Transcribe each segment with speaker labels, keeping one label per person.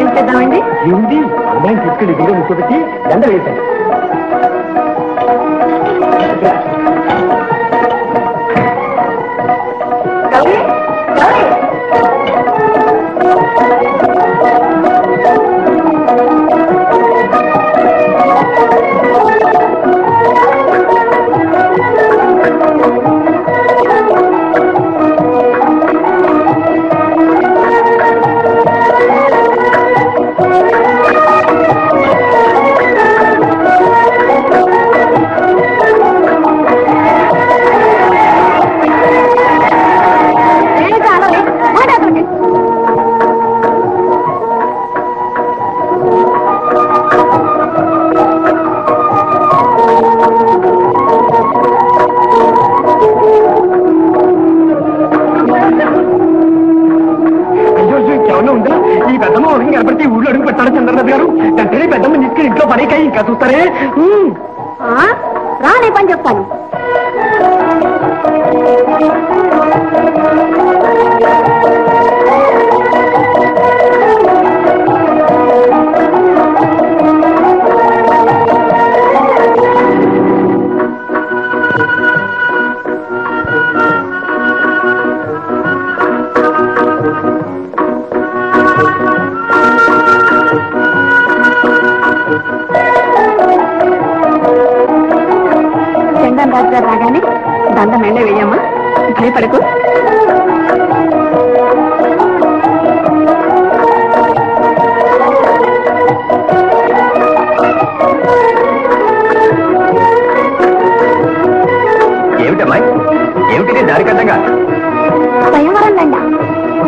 Speaker 1: ఏం చేద్దామండి?
Speaker 2: ఏమిటి అమ్మాయిని తీసుకెళ్ళి దిగ ముచ్చోబెట్టి దండ వేశాను. ఈ పెద్దమ్మ కనపడితే ఊళ్ళో అడుగు పెట్టాడు చంద్రబాబు గారు. అంటే పెద్దమ్మ తీసుకుని ఇంట్లో పడేకాయ ఇంకా చూస్తారే.
Speaker 1: రానే పని చెప్తాను. చందన్ రాజు గారు రాగానే దండం వెళ్ళే వేయమ్మా, భయపడకు.
Speaker 2: ఏమిటమ్మా ఏమిటి దారి కట్టంగా?
Speaker 1: స్వయంవరం దండ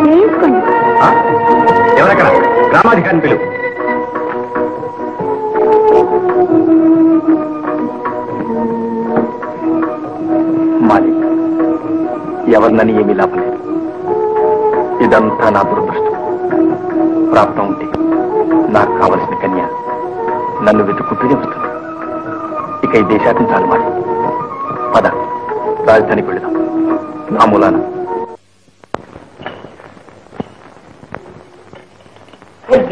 Speaker 1: వేసుకోండి.
Speaker 2: ఎవరక్కడ? గ్రామాధికారిని పిలువు. మాలిక్, ఎవరినని ఏమీ లాభం లేదు. ఇదంతా నా దురదృష్టం. ప్రాప్తం ఉంటే నాకు కావలసిన కన్య నన్ను వెతుక్కుంటూనే వస్తుంది. ఇక ఈ దేశాన్ని చాలు మాట. పద, రాజధానికి వెళదాం. నా మూలాన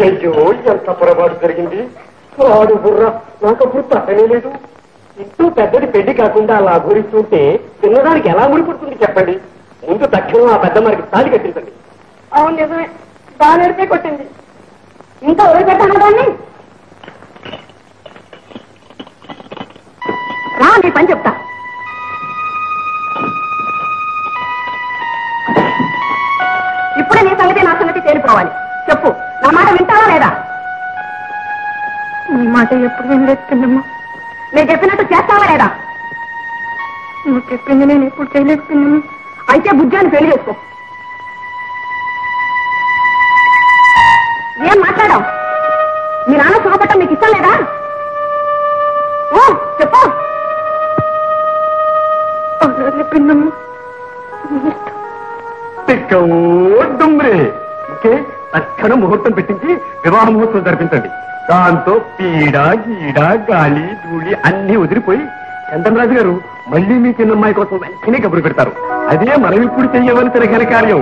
Speaker 3: అయ్యో ఎంత పొరపాటు జరిగింది. వాడు బుర్ర నాకప్పుడు తప్పనే లేదు. ఇంటూ పెద్దది పెళ్లి కాకుండా అలా గురిస్తుంటే చిన్నదానికి ఎలా ముడిపడుతుంది చెప్పండి. ముందు తక్షణం ఆ పెద్ద మరికి తాళి కట్టించండి.
Speaker 1: అవును నిజమే, బాగా నేర్పే కొట్టింది. ఇంకా వదిలిపెట్టాను దాన్ని. రా నీ పని చెప్తా. ఇప్పుడే నీ సంగతి నా సంగతి తేలిపోవాలి. చెప్పు, నా మాట వింటావా లేదా? నీ మాట ఎప్పుడు వినలేదు పిన్నమ్మా. నేను చెప్పినట్టు చేస్తావా లేదా? నువ్వు చెప్పింది నేను ఎప్పుడు చేయలేదు పిన్నమ్మా. అయితే బుజ్జాన్ని పెళ్లి చేసుకో. ఏం మాట్లాడావు? మీ నాన్న సుఖపట్టం మీకు ఇష్టం లేదా? చెప్పు. పిన్నమ్మా
Speaker 2: ఇంకే తక్షణం ముహూర్తం పెట్టించి వివాహ ముహూర్తం జరిపించండి. దాంతో పీడ గీడ గాలి ధూళి అన్ని వదిలిపోయి చంద్రరాజు గారు మళ్ళీ మీ చిన్నమ్మాయి కోసం వెంటనే కబురు పెడతారు. అదే మనం ఇప్పుడు చెయ్యవలసిన ఘన కార్యం.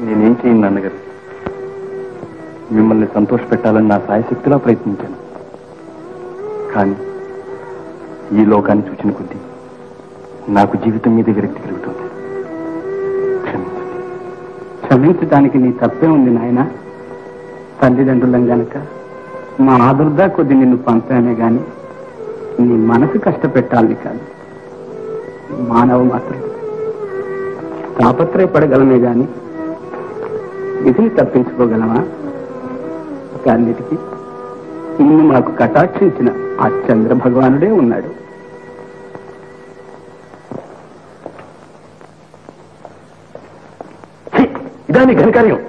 Speaker 2: నేనేం చేయను నాన్నగారు. మిమ్మల్ని సంతోష పెట్టాలని నా సాయశక్తిలో ప్రయత్నించాను. కానీ ఈ లోకాన్ని చూసిన కొద్దీ నాకు జీవితం మీద విరక్తి కలుగుతుంది.
Speaker 4: క్షమించడానికి నీ తప్పే ఉంది నాయన. తల్లిదండ్రులం గనక మా ఆదుర్దా కొద్ది నిన్ను పంపానే గాని నీ మనసు కష్టపెట్టాలని కాదు. మానవ మాత్రం తాపత్రయపడగలమే గాని విధిని తప్పించుకోగలమా? అన్నిటికీ నిన్ను మాకు కటాక్షించిన ఆ చంద్ర భగవానుడే ఉన్నాడు.
Speaker 2: ఇదాని ఘనకార్యం.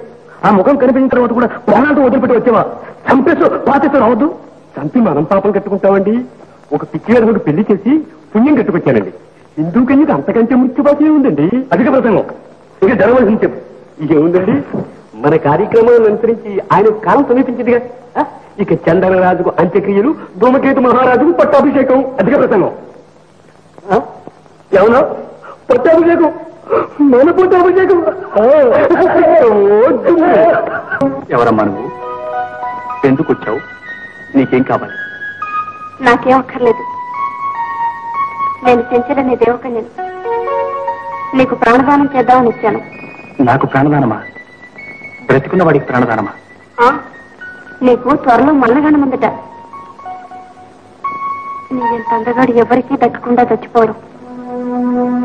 Speaker 2: ఆ ముఖం కనిపించిన తర్వాత కూడా ప్రాణాలతో వదిలిపెట్టి వచ్చేవా? చంపేసు పాతేతో రావద్దు. చంపి మనం పాపం కట్టుకుంటామండి. ఒక పిచ్చివాడు పెళ్లి చేసి పుణ్యం కట్టుకొచ్చానండి. హిందూ కన్యకు అంతకంటే మృత్యుపాతి ఉందండి. అధిక ప్రసంగం. ఇంకా జరగవలసింది చెప్పు. ఏముందండి, మన కార్యక్రమాలను అనుసరించి ఆయన కాలం సమీపించిందిగా. ఇక చందనరాజుకు అంత్యక్రియలు, ధూమకేతు మహారాజుకు పట్టాభిషేకం. అధిక ప్రసంగం. ఏమన్నా పట్టాభిషేకం, మన పట్టాభిషేకం. ఎవరమ్మా నువ్వు? ఎందుకు వచ్చావు? నీకేం కావాలి?
Speaker 1: నాకేం అక్కర్లేదు. నేను చెంచల నీ దేవకన్యను. నీకు ప్రాణదానం చేద్దామని వచ్చాను.
Speaker 4: నాకు ప్రాణదానమా? బ్రతికున్న వాడికి ప్రాణదానమా?
Speaker 1: నీకు త్వరలో మరణగండం ఉందట. నీవెంత అందగాడు ఎవరికీ దక్కకుండా చచ్చిపోవడం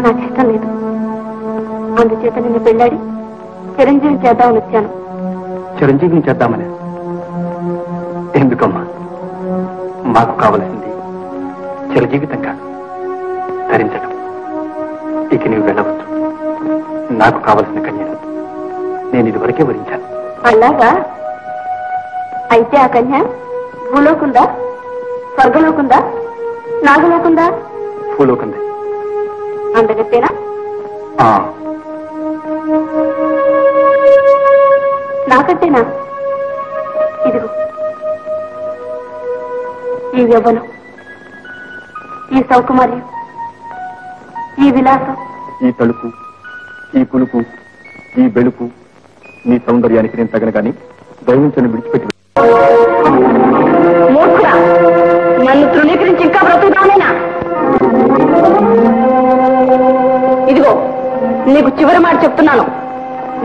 Speaker 1: నాకు ఇష్టం లేదు. అందుచేత నిన్ను పెళ్ళాడి చిరంజీవి చేద్దామని వచ్చాను.
Speaker 4: చిరంజీవిని చేద్దామని? ఎందుకమ్మా? మాకు కావలసింది చిరజీవితం కాదు, ధరించడం. ఇక నీవు వెళ్ళవచ్చు. నాకు కావలసిన కన్యను నేను ఇదివరకే వరించాను.
Speaker 1: అలాగా? అయితే ఆ కన్య భూలోకుందా, స్వర్గలోకుందా, నాగలోకుందా?
Speaker 4: భూలోకుంది.
Speaker 1: అందగత్తేనా? నాకంటేనా? ఇదిగో ఈ యవ్వనం, ఈ సౌకుమార్యం, ఈ విలాసం,
Speaker 2: ఈ తలుపు, ఈ పులుపు, ఈ బెలుపు, నీ సౌందర్యానికి నేను తగను కానీ దైవించను విడిచిపెట్టి.
Speaker 1: మూర్ఖుడా, నన్ను తృణీకరించి ఇంకా బ్రతుకుతానేనా? ఇదిగో నీకు చివరి మాట చెప్తున్నాను.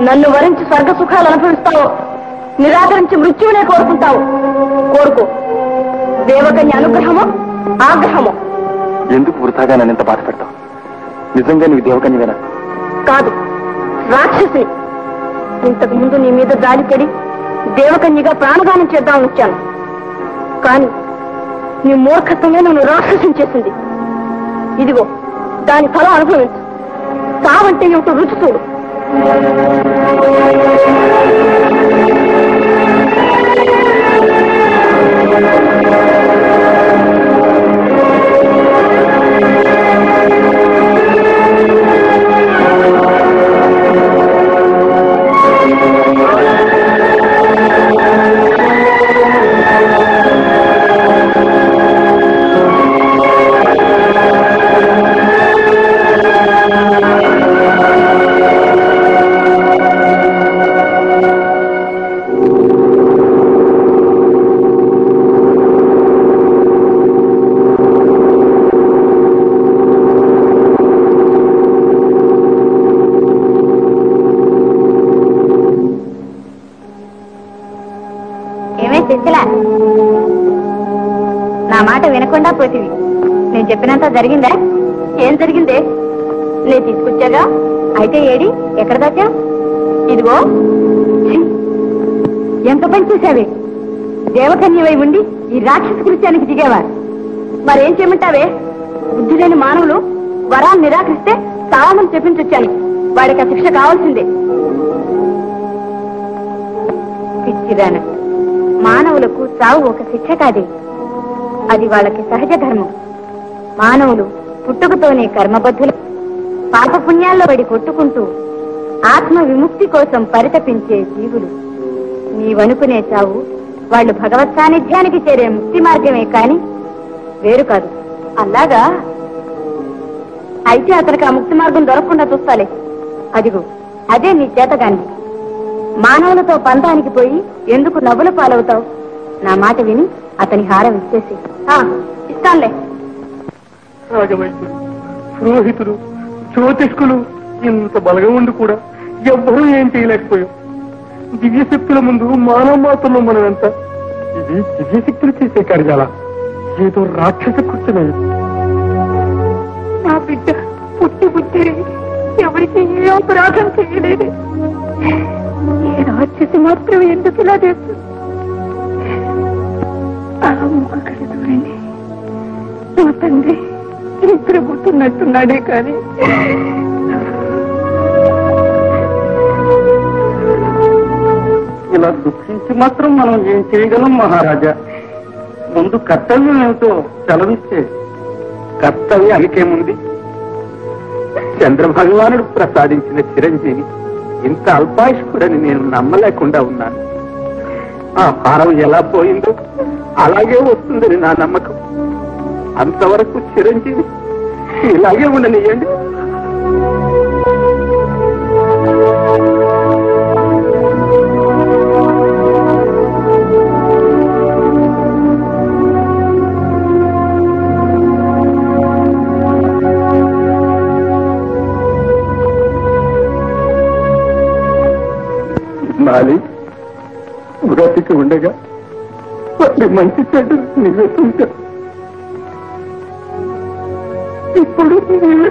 Speaker 1: నన్ను వరించి స్వర్గ సుఖాలు అనుభవిస్తావో, నిరాకరించి మృత్యువునే కోరుకుంటావు. కోరుకో. దేవకన్య అనుగ్రహమో ఆగ్రహమో.
Speaker 2: ఎందుకు వృథాగా నన్ను ఎంత బాధ పెడతావు? నిజంగా నీకు దేవకన్యవేనా?
Speaker 1: కాదు, రాక్షసి. ఇంతకు ముందు నీ మీద జాలి పడి దేవకన్యగా ప్రాణదానం చేద్దామని వచ్చాను. కానీ నీ మూర్ఖత్వమే నన్ను రాక్షసం చేసింది. ఇదిగో దాని ఫలం అనుభవించు. సావంటే ఏమిటో రుచి చూడు. నా మాట వినకుండా పోతివి. నేను చెప్పినంత జరిగిందా? ఏం జరిగిందే? నేను తీసుకొచ్చాగా. అయితే ఏడి, ఎక్కడ దాచా? ఇదిగో. ఎంత పని చేశావే? దేవకన్యవై ఉండి ఈ రాక్షస కృత్యానికి దిగేవా? మరేం చేయమంటావే? బుద్ధి లేని మానవులు వరాన్ని నిరాకరిస్తే చావమని చెప్పించొచ్చాను. వాడికి ఆ శిక్ష కావాల్సిందే. పిచ్చిదాన, మానవులకు చావు ఒక శిక్ష కాదే, అది వాళ్ళకి సహజ ధర్మం. మానవులు పుట్టుకతోనే కర్మబద్ధులు. పాపపుణ్యాల్లో పడి కొట్టుకుంటూ ఆత్మ విముక్తి కోసం పరితపించే జీవులు. నీవనుకునే చావు వాళ్ళు భగవత్ సాన్నిధ్యానికి చేరే ముక్తి మార్గమే కాని వేరు కాదు. అలాగా? అయితే అతనికి ఆ ముక్తి మార్గం దొరకకుండా చూస్తాలే. అదిగో అదే నీ చేతగాన్ని. మానవులతో పంతానికి పోయి ఎందుకు నవ్వుల పాలవుతావు? నా మాట విని అతని హారం ఇచ్చేసి. ఇస్తానులే.
Speaker 3: రాజవైద్యులు, పురోహితులు, జ్యోతిష్కులు ఇంత బలగం ఉండి కూడా ఎవ్వరూ ఏం చేయలేకపోయాం. దివ్యశక్తుల ముందు మానవ మాత్రంలో మనం ఎంత. ఇది దివ్యశక్తులు చేసే కార్యాల, ఏదో రాక్షస కృత్యమే.
Speaker 1: నా బిడ్డ పుట్టి పుట్టి ఎవరికి ఏ అపరాధం చేయలేదు. ఏ రాక్షసి మాత్రం ఎందుకు ఇలా చేస్తుంది? ఆ ముఖకరని నా తండ్రి నిద్రపోతున్నట్టున్నాడే కానీ
Speaker 3: ఇలా దుఃఖించి మాత్రం మనం ఏం చేయగలం మహారాజా? ముందు కర్తవ్యం ఏమిటో సెలవిస్తే. కర్తవ్యం అనికేముంది? చంద్రభగవానుడు ప్రసాదించిన చిరంజీవి
Speaker 4: ఇంత అల్పాయుష్కుడని నేను నమ్మలేకుండా ఉన్నాను. ఆ భారం ఎలా పోయిందో అలాగే వస్తుందని నా నమ్మకం. అంతవరకు చిరంజీవి ఇలాగే ఉండనియండి. మాలి బ్రతికి ఉండగా వాడి మంచి చెడ్డ నీవే చూశావు. ఇప్పుడు నీవే